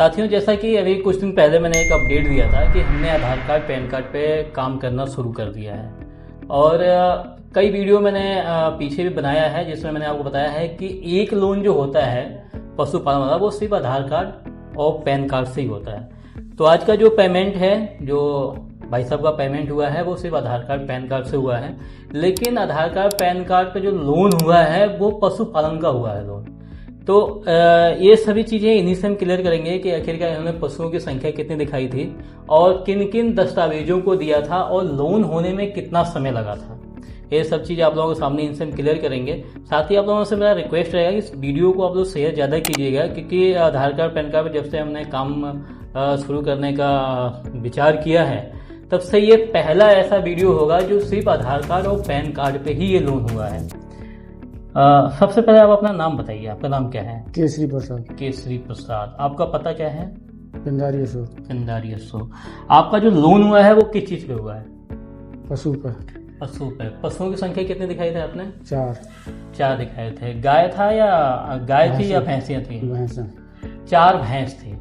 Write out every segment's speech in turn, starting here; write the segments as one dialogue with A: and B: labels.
A: साथियों, जैसा कि अभी कुछ दिन पहले मैंने एक अपडेट दिया था कि हमने आधार कार्ड पैन कार्ड पे काम करना शुरू कर दिया है और कई वीडियो मैंने पीछे भी बनाया है जिसमें मैंने आपको बताया है कि एक लोन जो होता है पशुपालन वाला वो सिर्फ आधार कार्ड और पैन कार्ड से ही होता है। तो आज का जो पेमेंट है, जो भाई साहब का पेमेंट हुआ है वो सिर्फ आधार कार्ड पैन कार्ड से हुआ है, लेकिन आधार कार्ड पैन कार्ड पे जो लोन हुआ है वो पशुपालन का हुआ है लोन। तो ये सभी चीज़ें इन्हीं से हम क्लियर करेंगे कि आखिरकार इन्होंने पशुओं की संख्या कितनी दिखाई थी और किन किन दस्तावेजों को दिया था और लोन होने में कितना समय लगा था। ये सब चीज़ आप लोगों के सामने इनसे हम क्लियर करेंगे। साथ ही आप लोगों से मेरा रिक्वेस्ट रहेगा कि इस वीडियो को आप लोग शेयर ज़्यादा कीजिएगा, क्योंकि आधार कार्ड पैन कार्ड पर जब से हमने काम शुरू करने का विचार किया है तब से ये पहला ऐसा वीडियो होगा जो सिर्फ आधार कार्ड और पैन कार्ड पे ही ये लोन हुआ है। सबसे पहले आप अपना नाम बताइए, आपका नाम क्या है?
B: केसरी प्रसाद।
A: केसरी प्रसाद। आपका पता क्या है?
B: पिंडारिया।
A: आपका जो लोन हुआ है वो किस चीज पे हुआ है?
B: पशु पे।
A: पशुओं की संख्या कितने दिखाई थे आपने? 4 दिखाए थे। गाय था या गाय थी या भैंसियां थी?
B: भैंसा।
A: 4 भैंस थी।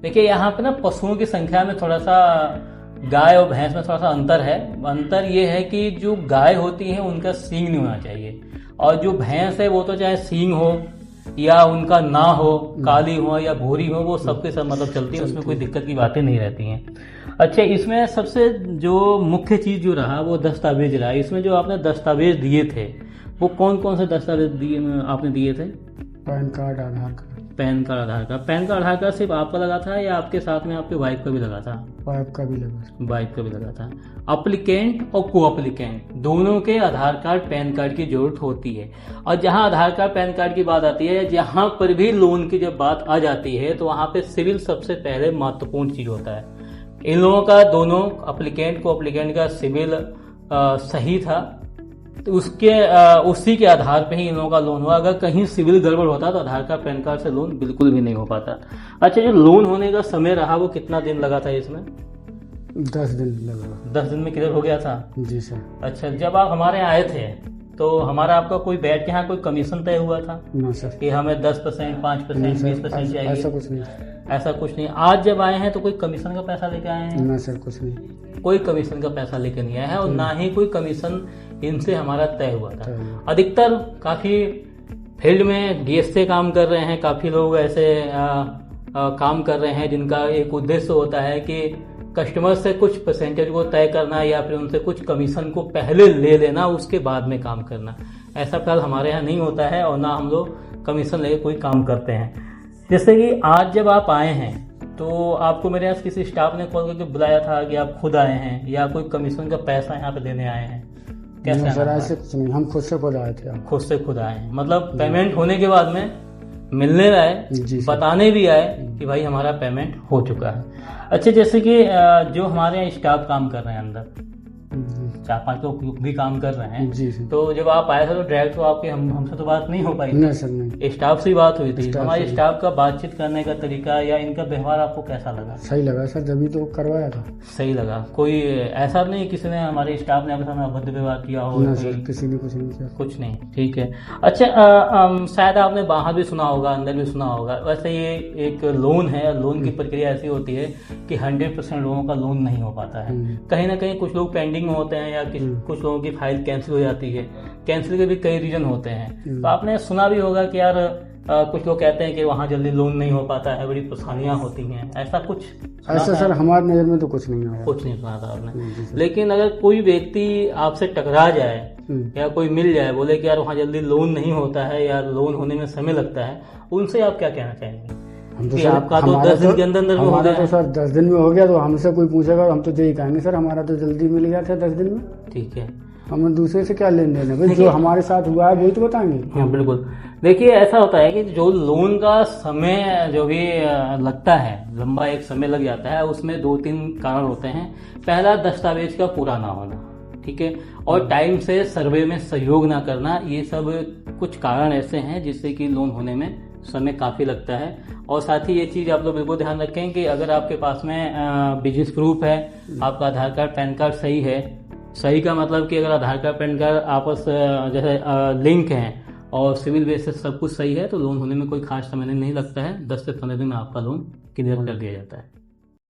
A: देखिए यहाँ पे ना पशुओं की संख्या में थोड़ा सा गाय और भैंस में थोड़ा सा अंतर है। अंतर ये है कि जो गाय होती है उनका सींग नहीं होना चाहिए और जो भैंस है वो तो चाहे सींग हो या उनका ना हो, काली हो या भूरी हो, वो सबके सब मतलब चलती है, उसमें कोई दिक्कत की बातें नहीं रहती हैं। अच्छा, इसमें सबसे जो मुख्य चीज़ जो रहा वो दस्तावेज रहा। इसमें जो आपने दस्तावेज दिए थे वो कौन कौन से दस्तावेज आपने दिए थे?
B: पैन कार्ड, आधार कार्ड।
A: पैन कार्ड, आधार कार्ड। पैन कार्ड, आधार कार्ड सिर्फ आपका लगा था या आपके साथ में आपके वाइफ का भी लगा था?
B: वाइफ का भी लगा
A: था। अप्लीकेंट और को अप्लीकेंट दोनों के आधार कार्ड पैन कार्ड की जरूरत होती है। और जहां आधार कार्ड पैन कार्ड की बात आती है, जहां पर भी लोन की जब बात आ जाती है तो वहां पे सिविल सबसे पहले महत्वपूर्ण चीज होता है। इन लोगों का दोनों अप्लीकेंट को अप्लीकेंट का सिविल सही था तो उसी के आधार पे ही इन लोगों का लोन हुआ। अगर कहीं सिविल गड़बड़ होता तो आधार कार्ड पैन कार्ड से लोन बिल्कुल भी नहीं हो पाता। अच्छा, जो लोन होने का समय रहा वो कितना दिन लगा था इसमें?
B: 10 दिन लगा।
A: 10 दिन में क्लियर हो गया था?
B: जी सर।
A: अच्छा, जब आप हमारे यहाँ आए थे तो हमारा आपका कोई बैठ के यहाँ कोई कमीशन तय हुआ था?
B: ना सर।
A: कि हमें 10%, 5%, 20% चाहिए?
B: ऐसा कुछ नहीं।
A: ऐसा कुछ नहीं। आज जब आए हैं तो कोई कमीशन का पैसा लेके आए हैं?
B: ना सर, कुछ नहीं।
A: कोई कमीशन का पैसा लेके नहीं आया है और ना ही कोई कमीशन इनसे हमारा तय हुआ था। अधिकतर काफी फील्ड में डीएस से काम कर रहे हैं, काफी लोग ऐसे काम कर रहे हैं जिनका एक उद्देश्य होता है कि कस्टमर से कुछ परसेंटेज को तय करना या फिर उनसे कुछ कमीशन को पहले ले लेना, उसके बाद में काम करना। ऐसा फिलहाल हमारे यहाँ नहीं होता है और ना हम लोग कमीशन लेके कोई काम करते हैं। जैसे कि आज जब आप आए हैं तो आपको मेरे यहाँ किसी स्टाफ ने कॉल करके बुलाया था कि आप खुद आए हैं या कोई कमीशन का पैसा यहाँ पे देने आए हैं? कैसे?
B: सर ऐसे कुछ नहीं, हम खुद से खुद आए थे।
A: खुद आए हैं मतलब पेमेंट होने के बाद में मिलने आए, बताने भी आए कि भाई हमारा पेमेंट हो चुका है। अच्छा, जैसे कि जो हमारे यहाँ स्टाफ काम कर रहे हैं अंदर 4-5 लोग भी काम कर रहे हैं
B: जी।
A: तो जब आप आए थे तो डायरेक्ट तो आपके हमसे तो बात नहीं हो पाई?
B: नहीं सर, नहीं।
A: स्टाफ से ही बात हुई थी। हमारे स्टाफ का बातचीत करने का तरीका या इनका व्यवहार आपको कैसा लगा?
B: सही लगा सर, जब भी तो करवाया था।
A: सही लगा। कोई ऐसा नहीं किसी ने हमारे स्टाफ ने आपके साथ अभद्र व्यवहार किया हो?
B: ना सर, किसी ने कुछ नहीं किया।
A: कुछ नहीं, ठीक है। अच्छा, शायद आपने बाहर भी सुना होगा, अंदर भी सुना होगा। वैसे ये एक लोन है, लोन की प्रक्रिया ऐसी होती है कि 100% लोगों का लोन नहीं हो पाता है। कहीं ना कहीं कुछ लोग पेंडिंग में होते हैं या कुछ लोगों की फाइल कैंसिल हो जाती है। कैंसिल के भी कई रीजन होते हैं। तो आपने सुना भी होगा कि यार कुछ लोग कहते हैं कि वहाँ जल्दी लोन नहीं हो पाता है, बड़ी परेशानियां होती हैं। ऐसा कुछ?
B: ऐसा सर हमारी नज़र में तो कुछ नहीं आया।
A: कुछ नहीं सुना था आपने। लेकिन अगर कोई व्यक्ति आपसे टकरा जाए या कोई मिल जाए, बोले कि यार वहाँ जल्दी लोन नहीं होता है या लोन होने में समय लगता है, उनसे आप क्या कहना चाहेंगे?
B: हम तो
A: आपका तो 10 दिन के अंदर में हो गया।
B: तो सर 10 दिन में हो गया तो हमसे कोई पूछेगा हम तो यही कहेंगे सर हमारा तो जल्दी मिल गया था 10 दिन में।
A: ठीक है,
B: हम दूसरे से क्या लेन देन है भाई? जो हमारे साथ हुआ है वही तो बताएंगे।
A: हाँ बिल्कुल। देखिए ऐसा होता है कि जो लोन का समय जो भी लगता है, लंबा एक समय लग जाता है, उसमें 2-3 कारण होते हैं। पहला, दस्तावेज का पूरा ना होना, ठीक है, और टाइम से सर्वे में सहयोग ना करना। ये सब कुछ कारण ऐसे हैं जिससे कि लोन होने में समय काफ़ी लगता है। और साथ ही ये चीज़ आप लोग बिल्कुल ध्यान रखें कि अगर आपके पास में बिजनेस प्रूफ है, आपका आधार कार्ड पैन कार्ड सही है, सही का मतलब कि अगर आधार कार्ड पैन कार्ड आपस जैसे लिंक हैं और सिविल बेसिस सब कुछ सही है तो लोन होने में कोई खास समय नहीं लगता है। 10 से 15 दिन में आपका लोन क्लियर कर दिया जाता है।